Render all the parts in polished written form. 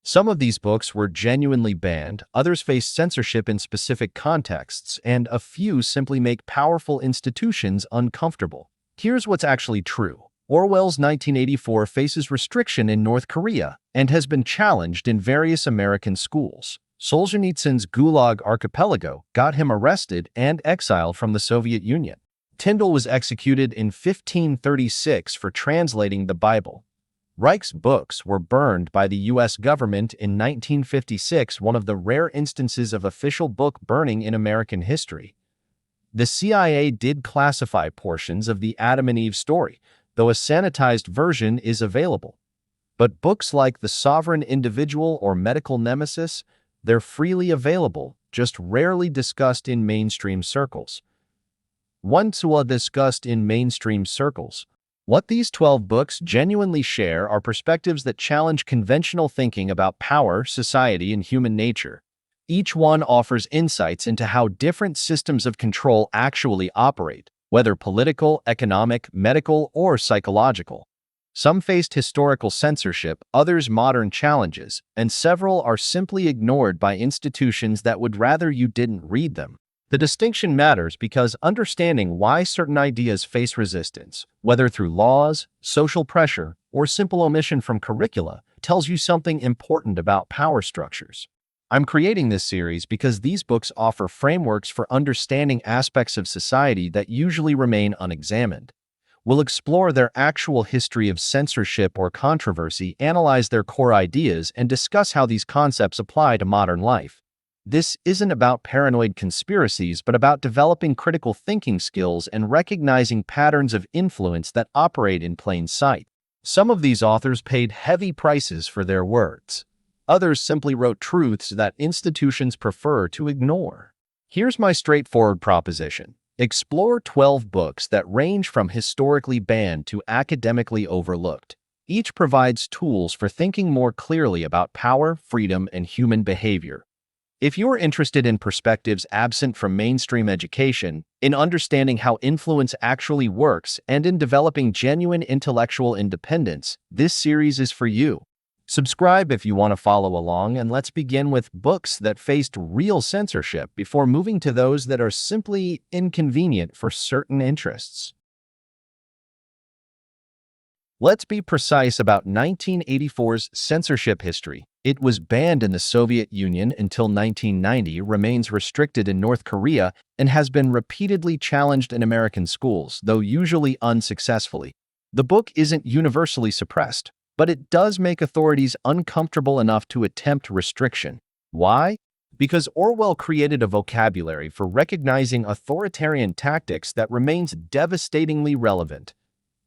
Some of these books were genuinely banned, others faced censorship in specific contexts, and a few simply make powerful institutions uncomfortable. Here's what's actually true. Orwell's 1984 faces restriction in North Korea and has been challenged in various American schools. Solzhenitsyn's Gulag Archipelago got him arrested and exiled from the Soviet Union. Tyndale was executed in 1536 for translating the Bible. Reich's books were burned by the U.S. government in 1956, one of the rare instances of official book burning in American history. The CIA did classify portions of the Adam and Eve story, though a sanitized version is available. But books like The Sovereign Individual or Medical Nemesis, they're freely available, just rarely discussed in mainstream circles. Once discussed in mainstream circles. What these 12 books genuinely share are perspectives that challenge conventional thinking about power, society, and human nature. Each one offers insights into how different systems of control actually operate, whether political, economic, medical, or psychological. Some faced historical censorship, others modern challenges, and several are simply ignored by institutions that would rather you didn't read them. The distinction matters because understanding why certain ideas face resistance, whether through laws, social pressure, or simple omission from curricula, tells you something important about power structures. I'm creating this series because these books offer frameworks for understanding aspects of society that usually remain unexamined. We'll explore their actual history of censorship or controversy, analyze their core ideas, and discuss how these concepts apply to modern life. This isn't about paranoid conspiracies, but about developing critical thinking skills and recognizing patterns of influence that operate in plain sight. Some of these authors paid heavy prices for their words. Others simply wrote truths that institutions prefer to ignore. Here's my straightforward proposition. Explore 12 books that range from historically banned to academically overlooked. Each provides tools for thinking more clearly about power, freedom, and human behavior. If you're interested in perspectives absent from mainstream education, in understanding how influence actually works, and in developing genuine intellectual independence, this series is for you. Subscribe if you want to follow along, and let's begin with books that faced real censorship before moving to those that are simply inconvenient for certain interests. Let's be precise about 1984's censorship history. It was banned in the Soviet Union until 1990, remains restricted in North Korea, and has been repeatedly challenged in American schools, though usually unsuccessfully. The book isn't universally suppressed, but it does make authorities uncomfortable enough to attempt restriction. Why? Because Orwell created a vocabulary for recognizing authoritarian tactics that remains devastatingly relevant.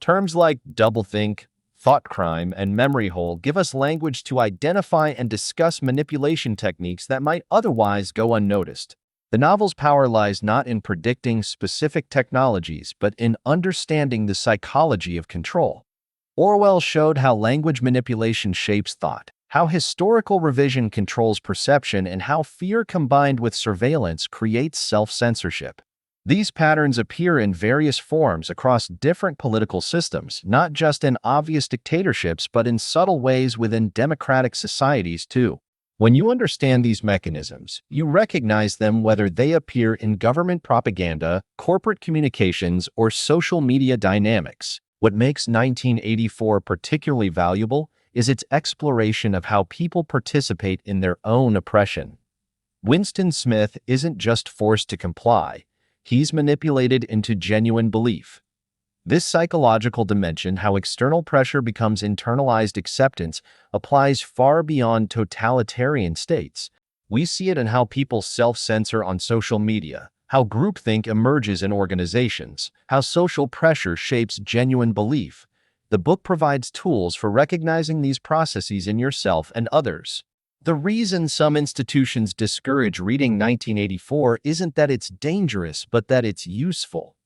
Terms like doublethink, thought crime, and memory hole give us language to identify and discuss manipulation techniques that might otherwise go unnoticed. The novel's power lies not in predicting specific technologies, but in understanding the psychology of control. Orwell showed how language manipulation shapes thought, how historical revision controls perception, and how fear combined with surveillance creates self-censorship. These patterns appear in various forms across different political systems, not just in obvious dictatorships, but in subtle ways within democratic societies too. When you understand these mechanisms, you recognize them whether they appear in government propaganda, corporate communications, or social media dynamics. What makes 1984 particularly valuable is its exploration of how people participate in their own oppression. Winston Smith isn't just forced to comply. He's manipulated into genuine belief. This psychological dimension, how external pressure becomes internalized acceptance, applies far beyond totalitarian states. We see it in how people self-censor on social media, how groupthink emerges in organizations, how social pressure shapes genuine belief. The book provides tools for recognizing these processes in yourself and others. The reason some institutions discourage reading 1984 isn't that it's dangerous, but that it's useful.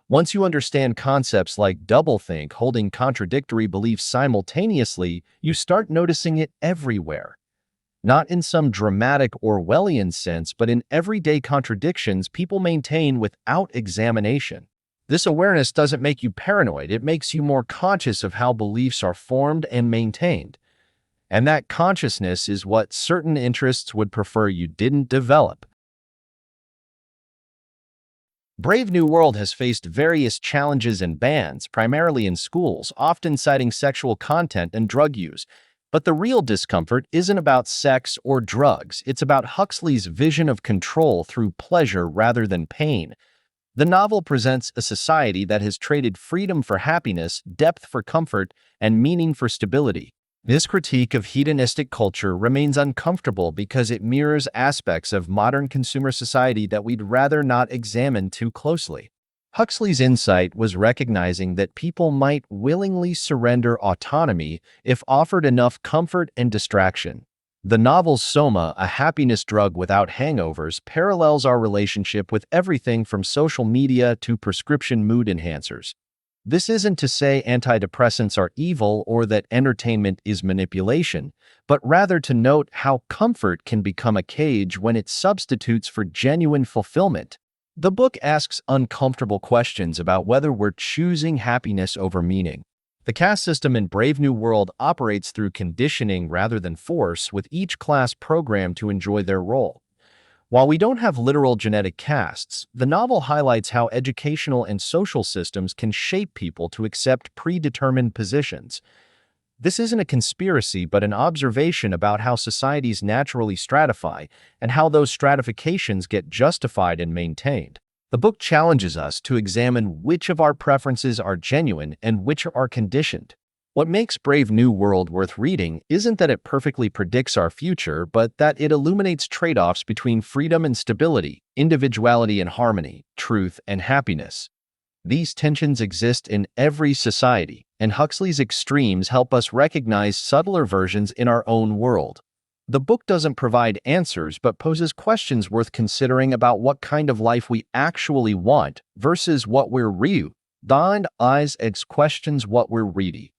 Once you understand concepts like doublethink, holding contradictory beliefs simultaneously, you start noticing it everywhere. Not in some dramatic Orwellian sense, but in everyday contradictions people maintain without examination. This awareness doesn't make you paranoid, it makes you more conscious of how beliefs are formed and maintained. And that consciousness is what certain interests would prefer you didn't develop. Brave New World has faced various challenges and bans, primarily in schools, often citing sexual content and drug use. But the real discomfort isn't about sex or drugs. It's about Huxley's vision of control through pleasure rather than pain. The novel presents a society that has traded freedom for happiness, depth for comfort, and meaning for stability. This critique of hedonistic culture remains uncomfortable because it mirrors aspects of modern consumer society that we'd rather not examine too closely. Huxley's insight was recognizing that people might willingly surrender autonomy if offered enough comfort and distraction. The novel's Soma, a happiness drug without hangovers, parallels our relationship with everything from social media to prescription mood enhancers. This isn't to say antidepressants are evil or that entertainment is manipulation, but rather to note how comfort can become a cage when it substitutes for genuine fulfillment. The book asks uncomfortable questions about whether we're choosing happiness over meaning. The caste system in Brave New World operates through conditioning rather than force, with each class programmed to enjoy their role. While we don't have literal genetic castes, the novel highlights how educational and social systems can shape people to accept predetermined positions. This isn't a conspiracy, but an observation about how societies naturally stratify and how those stratifications get justified and maintained. The book challenges us to examine which of our preferences are genuine and which are conditioned. What makes Brave New World worth reading isn't that it perfectly predicts our future, but that it illuminates trade-offs between freedom and stability, individuality and harmony, truth and happiness. These tensions exist in every society, and Huxley's extremes help us recognize subtler versions in our own world. The book doesn't provide answers but poses questions worth considering about what kind of life we actually want versus what we're reading. Dawned eyes asks questions what we're reading.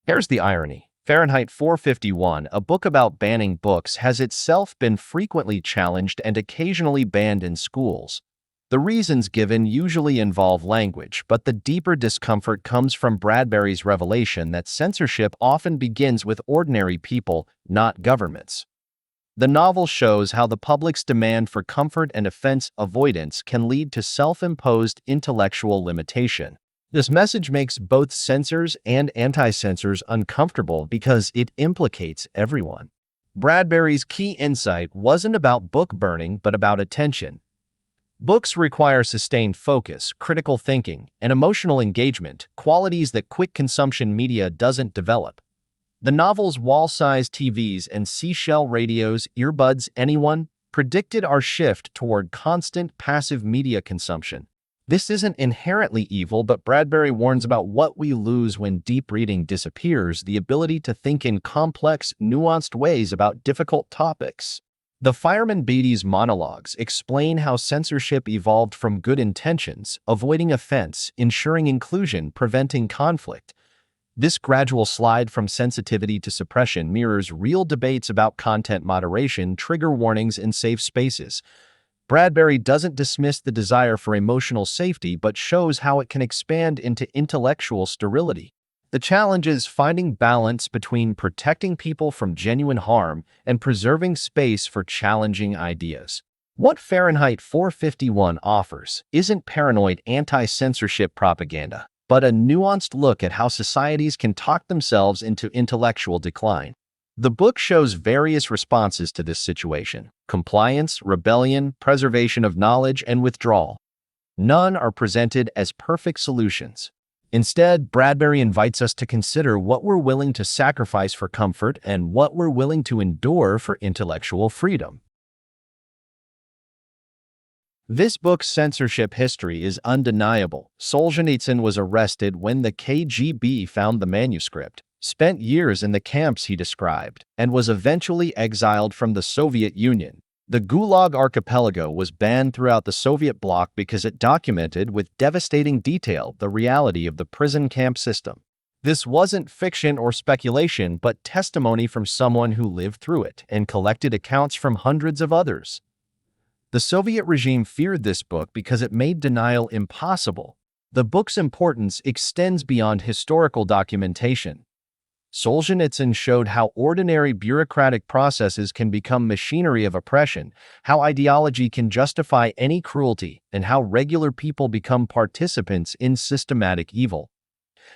Here's the irony. Fahrenheit 451, a book about banning books, has itself been frequently challenged and occasionally banned in schools. The reasons given usually involve language, but the deeper discomfort comes from Bradbury's revelation that censorship often begins with ordinary people, not governments. The novel shows how the public's demand for comfort and offense avoidance can lead to self-imposed intellectual limitation. This message makes both censors and anti-censors uncomfortable because it implicates everyone. Bradbury's key insight wasn't about book burning, but about attention. Books require sustained focus, critical thinking, and emotional engagement, qualities that quick consumption media doesn't develop. The novel's wall-sized TVs and seashell radios, earbuds, anyone, predicted our shift toward constant passive media consumption. This isn't inherently evil, but Bradbury warns about what we lose when deep reading disappears: the ability to think in complex, nuanced ways about difficult topics. The Fireman Beatty's monologues explain how censorship evolved from good intentions, avoiding offense, ensuring inclusion, preventing conflict. This gradual slide from sensitivity to suppression mirrors real debates about content moderation, trigger warnings, and safe spaces. Bradbury doesn't dismiss the desire for emotional safety, but shows how it can expand into intellectual sterility. The challenge is finding balance between protecting people from genuine harm and preserving space for challenging ideas. What Fahrenheit 451 offers isn't paranoid anti-censorship propaganda, but a nuanced look at how societies can talk themselves into intellectual decline. The book shows various responses to this situation: compliance, rebellion, preservation of knowledge, and withdrawal. None are presented as perfect solutions. Instead, Bradbury invites us to consider what we're willing to sacrifice for comfort and what we're willing to endure for intellectual freedom. This book's censorship history is undeniable. Solzhenitsyn was arrested when the KGB found the manuscript, spent years in the camps he described, and was eventually exiled from the Soviet Union. The Gulag Archipelago was banned throughout the Soviet bloc because it documented with devastating detail the reality of the prison camp system. This wasn't fiction or speculation, but testimony from someone who lived through it and collected accounts from hundreds of others. The Soviet regime feared this book because it made denial impossible. The book's importance extends beyond historical documentation. Solzhenitsyn showed how ordinary bureaucratic processes can become machinery of oppression, how ideology can justify any cruelty, and how regular people become participants in systematic evil.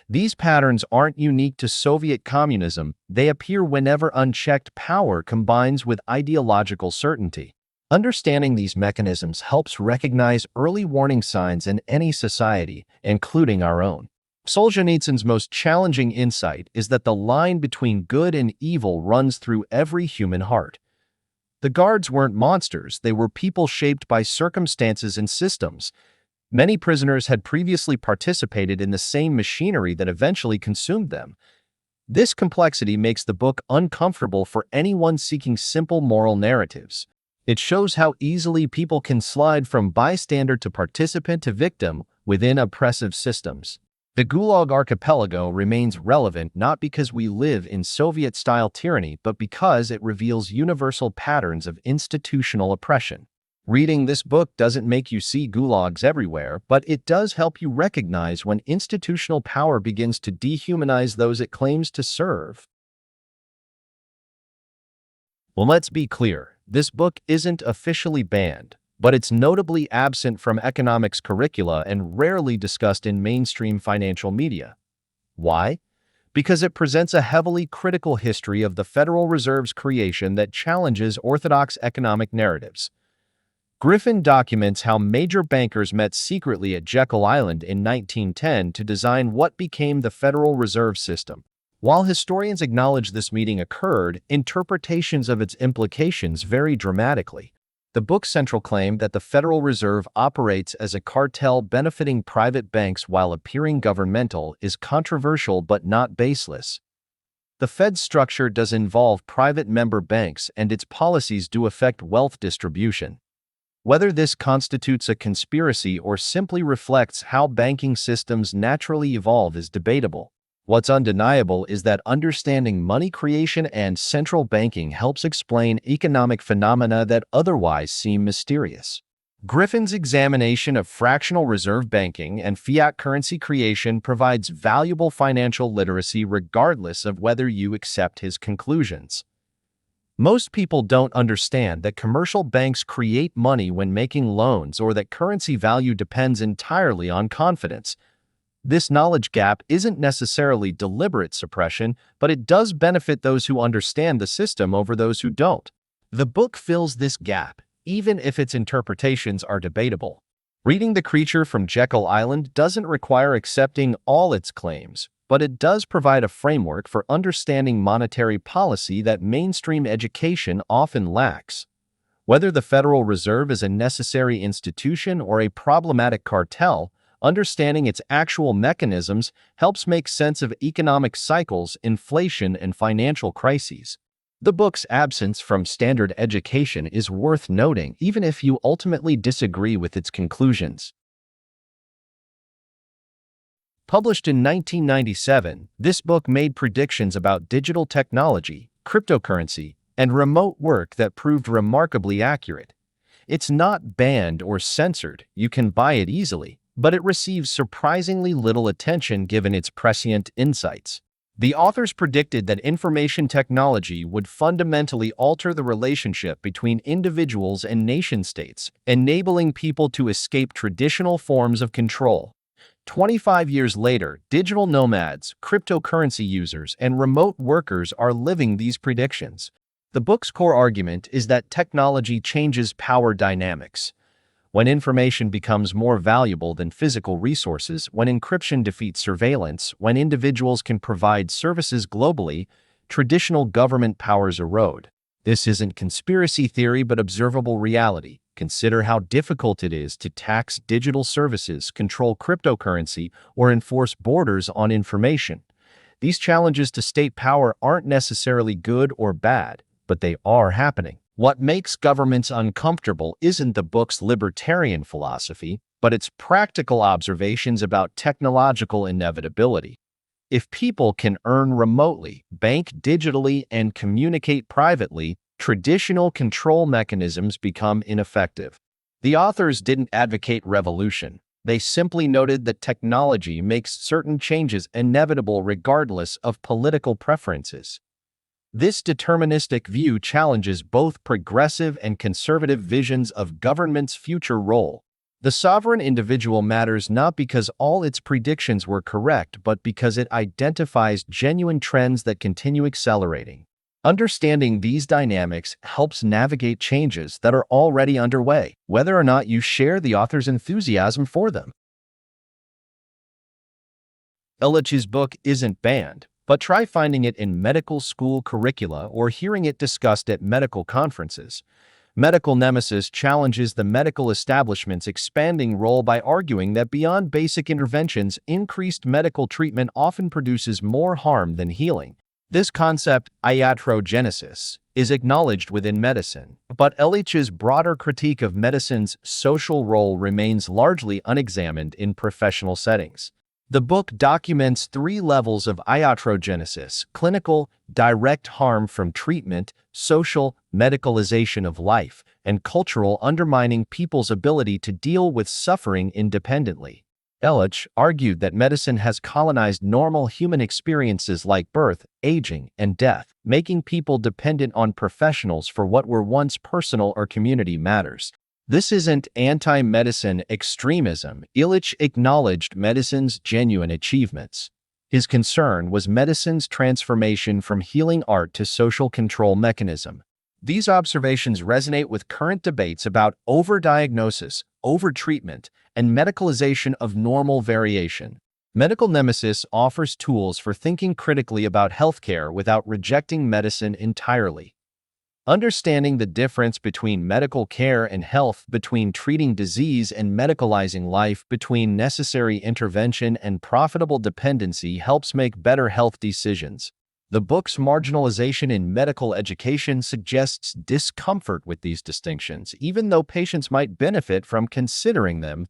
These patterns aren't unique to Soviet communism, they appear whenever unchecked power combines with ideological certainty. Understanding these mechanisms helps recognize early warning signs in any society, including our own. Solzhenitsyn's most challenging insight is that the line between good and evil runs through every human heart. The guards weren't monsters, they were people shaped by circumstances and systems. Many prisoners had previously participated in the same machinery that eventually consumed them. This complexity makes the book uncomfortable for anyone seeking simple moral narratives. It shows how easily people can slide from bystander to participant to victim within oppressive systems. The Gulag Archipelago remains relevant not because we live in Soviet-style tyranny, but because it reveals universal patterns of institutional oppression. Reading this book doesn't make you see gulags everywhere, but it does help you recognize when institutional power begins to dehumanize those it claims to serve. Well, let's be clear, this book isn't officially banned, but it's notably absent from economics curricula and rarely discussed in mainstream financial media. Why? Because it presents a heavily critical history of the Federal Reserve's creation that challenges orthodox economic narratives. Griffin documents how major bankers met secretly at Jekyll Island in 1910 to design what became the Federal Reserve System. While historians acknowledge this meeting occurred, interpretations of its implications vary dramatically. The book's central claim that the Federal Reserve operates as a cartel benefiting private banks while appearing governmental is controversial but not baseless. The Fed's structure does involve private member banks and its policies do affect wealth distribution. Whether this constitutes a conspiracy or simply reflects how banking systems naturally evolve is debatable. What's undeniable is that understanding money creation and central banking helps explain economic phenomena that otherwise seem mysterious. Griffin's examination of fractional reserve banking and fiat currency creation provides valuable financial literacy regardless of whether you accept his conclusions. Most people don't understand that commercial banks create money when making loans or that currency value depends entirely on confidence. This knowledge gap isn't necessarily deliberate suppression, but it does benefit those who understand the system over those who don't. The book fills this gap, even if its interpretations are debatable. Reading The Creature from Jekyll Island doesn't require accepting all its claims, but it does provide a framework for understanding monetary policy that mainstream education often lacks. Whether the Federal Reserve is a necessary institution or a problematic cartel, understanding its actual mechanisms helps make sense of economic cycles, inflation, and financial crises. The book's absence from standard education is worth noting, even if you ultimately disagree with its conclusions. Published in 1997, this book made predictions about digital technology, cryptocurrency, and remote work that proved remarkably accurate. It's not banned or censored, you can buy it easily, but it receives surprisingly little attention given its prescient insights. The authors predicted that information technology would fundamentally alter the relationship between individuals and nation-states, enabling people to escape traditional forms of control. 25 years later, digital nomads, cryptocurrency users, and remote workers are living these predictions. The book's core argument is that technology changes power dynamics. When information becomes more valuable than physical resources, when encryption defeats surveillance, when individuals can provide services globally, traditional government powers erode. This isn't conspiracy theory but observable reality. Consider how difficult it is to tax digital services, control cryptocurrency, or enforce borders on information. These challenges to state power aren't necessarily good or bad, but they are happening. What makes governments uncomfortable isn't the book's libertarian philosophy, but its practical observations about technological inevitability. If people can earn remotely, bank digitally, and communicate privately, traditional control mechanisms become ineffective. The authors didn't advocate revolution. They simply noted that technology makes certain changes inevitable regardless of political preferences. This deterministic view challenges both progressive and conservative visions of government's future role. The sovereign individual matters not because all its predictions were correct, but because it identifies genuine trends that continue accelerating. Understanding these dynamics helps navigate changes that are already underway, whether or not you share the author's enthusiasm for them. Illich's book isn't banned, but try finding it in medical school curricula or hearing it discussed at medical conferences. Medical Nemesis challenges the medical establishment's expanding role by arguing that beyond basic interventions, increased medical treatment often produces more harm than healing. This concept, iatrogenesis, is acknowledged within medicine, but Illich's broader critique of medicine's social role remains largely unexamined in professional settings. The book documents 3 levels of iatrogenesis: clinical, direct harm from treatment; social, medicalization of life; and cultural, undermining people's ability to deal with suffering independently. Illich argued that medicine has colonized normal human experiences like birth, aging, and death, making people dependent on professionals for what were once personal or community matters. This isn't anti-medicine extremism. Illich acknowledged medicine's genuine achievements. His concern was medicine's transformation from healing art to social control mechanism. These observations resonate with current debates about overdiagnosis, overtreatment, and medicalization of normal variation. Medical Nemesis offers tools for thinking critically about healthcare without rejecting medicine entirely. Understanding the difference between medical care and health, between treating disease and medicalizing life, between necessary intervention and profitable dependency helps make better health decisions. The book's marginalization in medical education suggests discomfort with these distinctions, even though patients might benefit from considering them.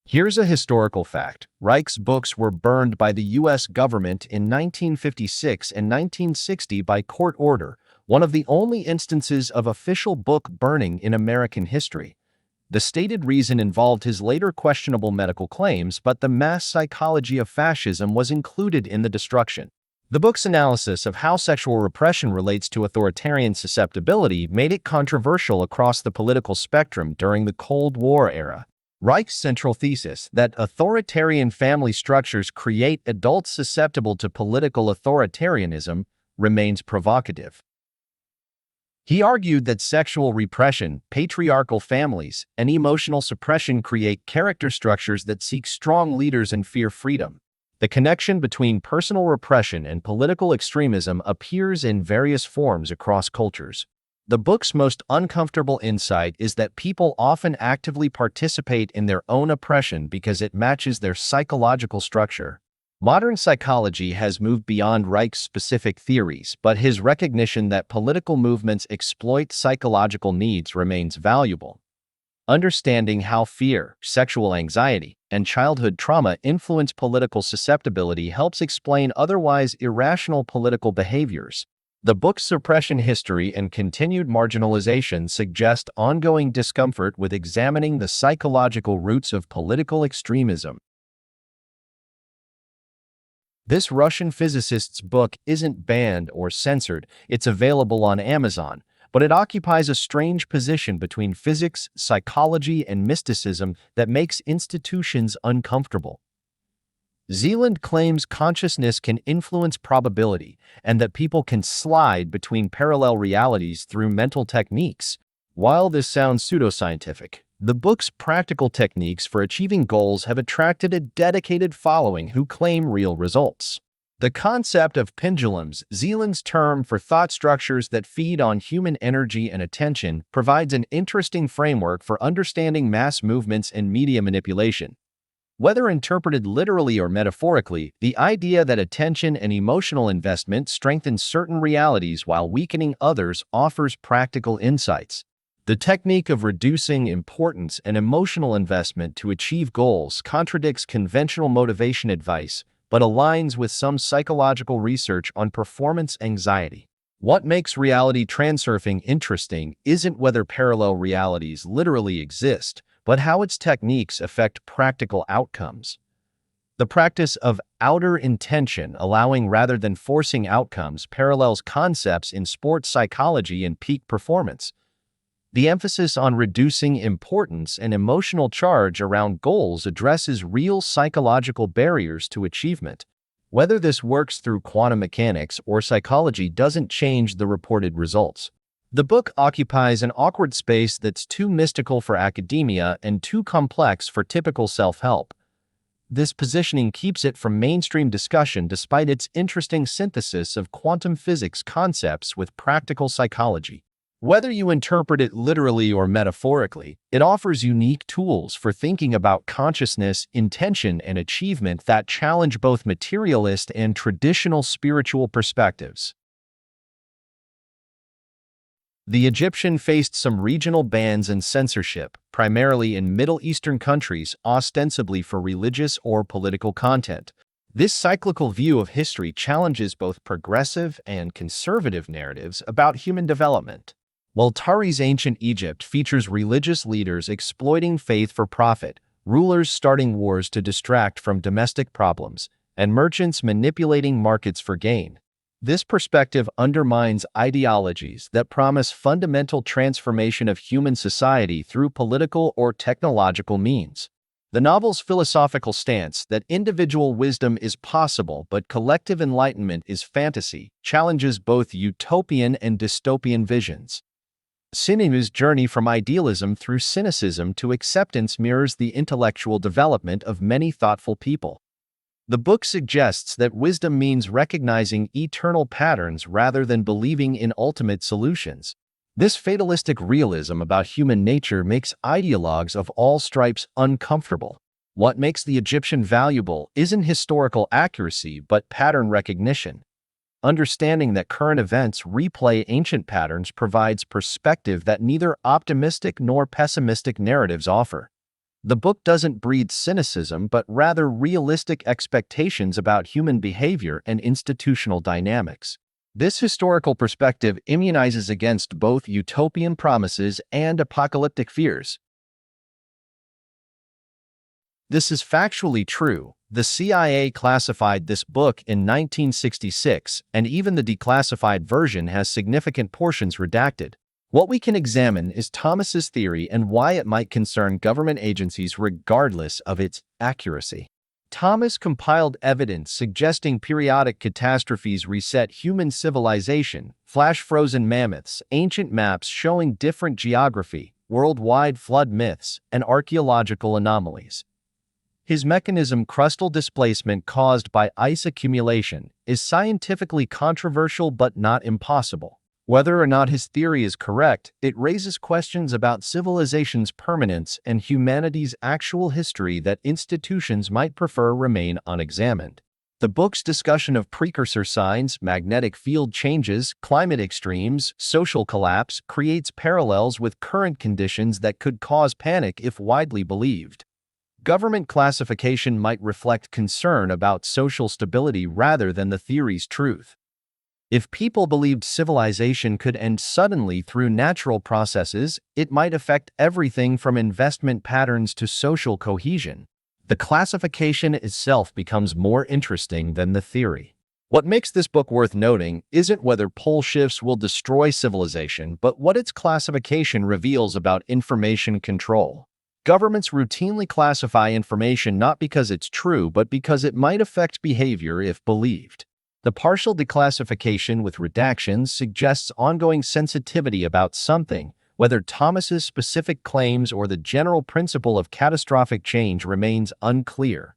Here's a historical fact. Reich's books were burned by the U.S. government in 1956 and 1960 by court order, one of the only instances of official book burning in American history. The stated reason involved his later questionable medical claims, but the mass psychology of fascism was included in the destruction. The book's analysis of how sexual repression relates to authoritarian susceptibility made it controversial across the political spectrum during the Cold War era. Reich's central thesis, that authoritarian family structures create adults susceptible to political authoritarianism, remains provocative. He argued that sexual repression, patriarchal families, and emotional suppression create character structures that seek strong leaders and fear freedom. The connection between personal repression and political extremism appears in various forms across cultures. The book's most uncomfortable insight is that people often actively participate in their own oppression because it matches their psychological structure. Modern psychology has moved beyond Reich's specific theories, but his recognition that political movements exploit psychological needs remains valuable. Understanding how fear, sexual anxiety, and childhood trauma influence political susceptibility helps explain otherwise irrational political behaviors. The book's suppression history and continued marginalization suggest ongoing discomfort with examining the psychological roots of political extremism. This Russian physicist's book isn't banned or censored. It's available on Amazon, but it occupies a strange position between physics, psychology, and mysticism that makes institutions uncomfortable. Zeland claims consciousness can influence probability and that people can slide between parallel realities through mental techniques. While this sounds pseudoscientific, the book's practical techniques for achieving goals have attracted a dedicated following who claim real results. The concept of pendulums, Zeland's term for thought structures that feed on human energy and attention, provides an interesting framework for understanding mass movements and media manipulation. Whether interpreted literally or metaphorically, the idea that attention and emotional investment strengthen certain realities while weakening others offers practical insights. The technique of reducing importance and emotional investment to achieve goals contradicts conventional motivation advice, but aligns with some psychological research on performance anxiety. What makes reality transurfing interesting isn't whether parallel realities literally exist, but how its techniques affect practical outcomes. The practice of outer intention, allowing rather than forcing outcomes, parallels concepts in sports psychology and peak performance. The emphasis on reducing importance and emotional charge around goals addresses real psychological barriers to achievement. Whether this works through quantum mechanics or psychology doesn't change the reported results. The book occupies an awkward space that's too mystical for academia and too complex for typical self-help. This positioning keeps it from mainstream discussion despite its interesting synthesis of quantum physics concepts with practical psychology. Whether you interpret it literally or metaphorically, it offers unique tools for thinking about consciousness, intention, and achievement that challenge both materialist and traditional spiritual perspectives. The Egyptian faced some regional bans and censorship, primarily in Middle Eastern countries, ostensibly for religious or political content. This cyclical view of history challenges both progressive and conservative narratives about human development. Waltari's Ancient Egypt features religious leaders exploiting faith for profit, rulers starting wars to distract from domestic problems, and merchants manipulating markets for gain. This perspective undermines ideologies that promise fundamental transformation of human society through political or technological means. The novel's philosophical stance that individual wisdom is possible but collective enlightenment is fantasy challenges both utopian and dystopian visions. Cinema's journey from idealism through cynicism to acceptance mirrors the intellectual development of many thoughtful people. The book suggests that wisdom means recognizing eternal patterns rather than believing in ultimate solutions. This fatalistic realism about human nature makes ideologues of all stripes uncomfortable. What makes the Egyptian valuable isn't historical accuracy but pattern recognition. Understanding that current events replay ancient patterns provides perspective that neither optimistic nor pessimistic narratives offer. The book doesn't breed cynicism but rather realistic expectations about human behavior and institutional dynamics. This historical perspective immunizes against both utopian promises and apocalyptic fears. This is factually true. The CIA classified this book in 1966, and even the declassified version has significant portions redacted. What we can examine is Thomas's theory and why it might concern government agencies regardless of its accuracy. Thomas compiled evidence suggesting periodic catastrophes reset human civilization, flash-frozen mammoths, ancient maps showing different geography, worldwide flood myths, and archaeological anomalies. His mechanism, crustal displacement caused by ice accumulation, is scientifically controversial but not impossible. Whether or not his theory is correct, it raises questions about civilization's permanence and humanity's actual history that institutions might prefer remain unexamined. The book's discussion of precursor signs, magnetic field changes, climate extremes, social collapse creates parallels with current conditions that could cause panic if widely believed. Government classification might reflect concern about social stability rather than the theory's truth. If people believed civilization could end suddenly through natural processes, it might affect everything from investment patterns to social cohesion. The classification itself becomes more interesting than the theory. What makes this book worth noting isn't whether pole shifts will destroy civilization, but what its classification reveals about information control. Governments routinely classify information not because it's true, but because it might affect behavior if believed. The partial declassification with redactions suggests ongoing sensitivity about something, whether Thomas's specific claims or the general principle of catastrophic change remains unclear.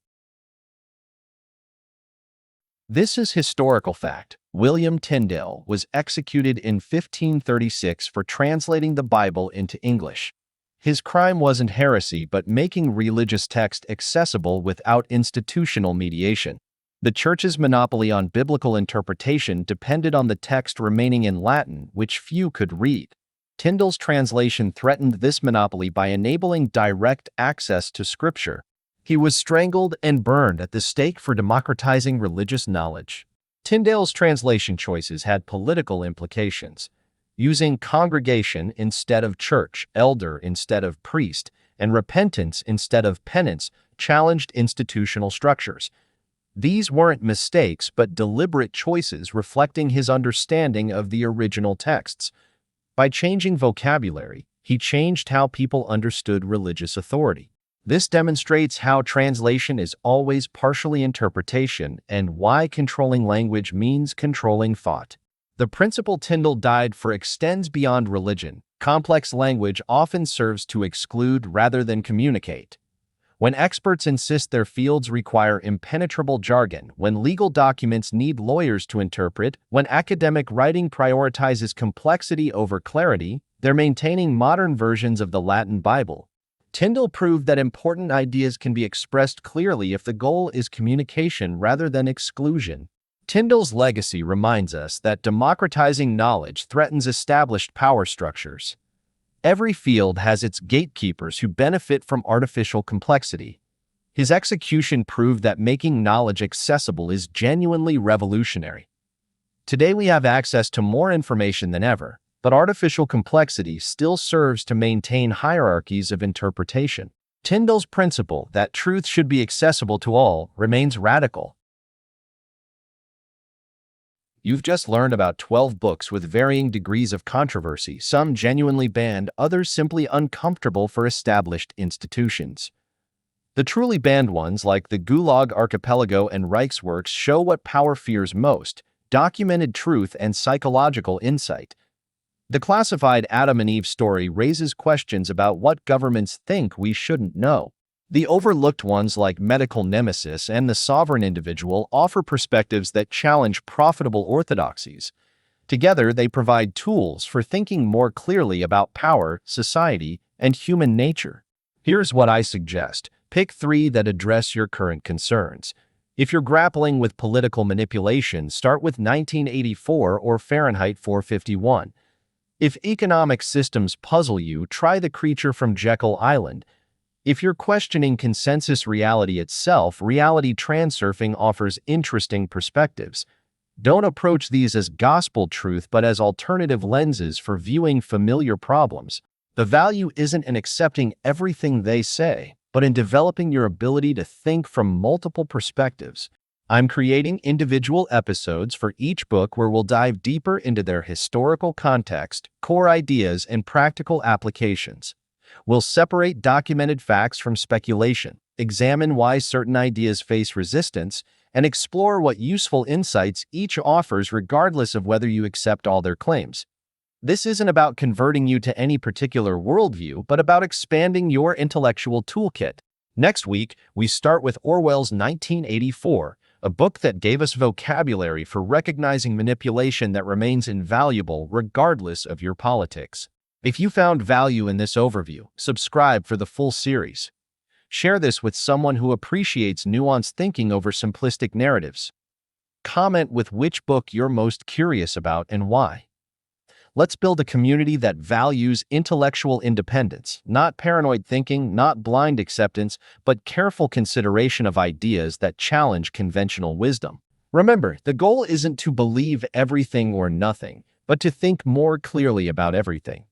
This is historical fact. William Tyndale was executed in 1536 for translating the Bible into English. His crime wasn't heresy but making religious text accessible without institutional mediation. The Church's monopoly on biblical interpretation depended on the text remaining in Latin, which few could read. Tyndale's translation threatened this monopoly by enabling direct access to Scripture. He was strangled and burned at the stake for democratizing religious knowledge. Tyndale's translation choices had political implications. Using congregation instead of church, elder instead of priest, and repentance instead of penance challenged institutional structures. These weren't mistakes, but deliberate choices reflecting his understanding of the original texts. By changing vocabulary, he changed how people understood religious authority. This demonstrates how translation is always partially interpretation and why controlling language means controlling thought. The principle Tyndale died for extends beyond religion. Complex language often serves to exclude rather than communicate. When experts insist their fields require impenetrable jargon, when legal documents need lawyers to interpret, when academic writing prioritizes complexity over clarity, they're maintaining modern versions of the Latin Bible. Tyndale proved that important ideas can be expressed clearly if the goal is communication rather than exclusion. Tyndale's legacy reminds us that democratizing knowledge threatens established power structures. Every field has its gatekeepers who benefit from artificial complexity. His execution proved that making knowledge accessible is genuinely revolutionary. Today we have access to more information than ever, but artificial complexity still serves to maintain hierarchies of interpretation. Tyndale's principle that truth should be accessible to all remains radical. You've just learned about 12 books with varying degrees of controversy, some genuinely banned, others simply uncomfortable for established institutions. The truly banned ones, like the Gulag Archipelago and Reichsworks, show what power fears most: documented truth and psychological insight. The classified Adam and Eve story raises questions about what governments think we shouldn't know. The overlooked ones like Medical Nemesis and The Sovereign Individual offer perspectives that challenge profitable orthodoxies. Together, they provide tools for thinking more clearly about power, society, and human nature. Here's what I suggest. Pick 3 that address your current concerns. If you're grappling with political manipulation, start with 1984 or Fahrenheit 451. If economic systems puzzle you, try The Creature from Jekyll Island. If you're questioning consensus reality itself, reality transurfing offers interesting perspectives. Don't approach these as gospel truth, but as alternative lenses for viewing familiar problems. The value isn't in accepting everything they say, but in developing your ability to think from multiple perspectives. I'm creating individual episodes for each book where we'll dive deeper into their historical context, core ideas, and practical applications. We'll separate documented facts from speculation, examine why certain ideas face resistance, and explore what useful insights each offers regardless of whether you accept all their claims. This isn't about converting you to any particular worldview, but about expanding your intellectual toolkit. Next week, we start with Orwell's 1984, a book that gave us vocabulary for recognizing manipulation that remains invaluable regardless of your politics. If you found value in this overview, subscribe for the full series. Share this with someone who appreciates nuanced thinking over simplistic narratives. Comment with which book you're most curious about and why. Let's build a community that values intellectual independence, not paranoid thinking, not blind acceptance, but careful consideration of ideas that challenge conventional wisdom. Remember, the goal isn't to believe everything or nothing, but to think more clearly about everything.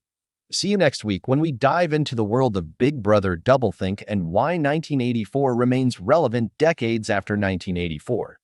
See you next week when we dive into the world of Big Brother doublethink and why 1984 remains relevant decades after 1984.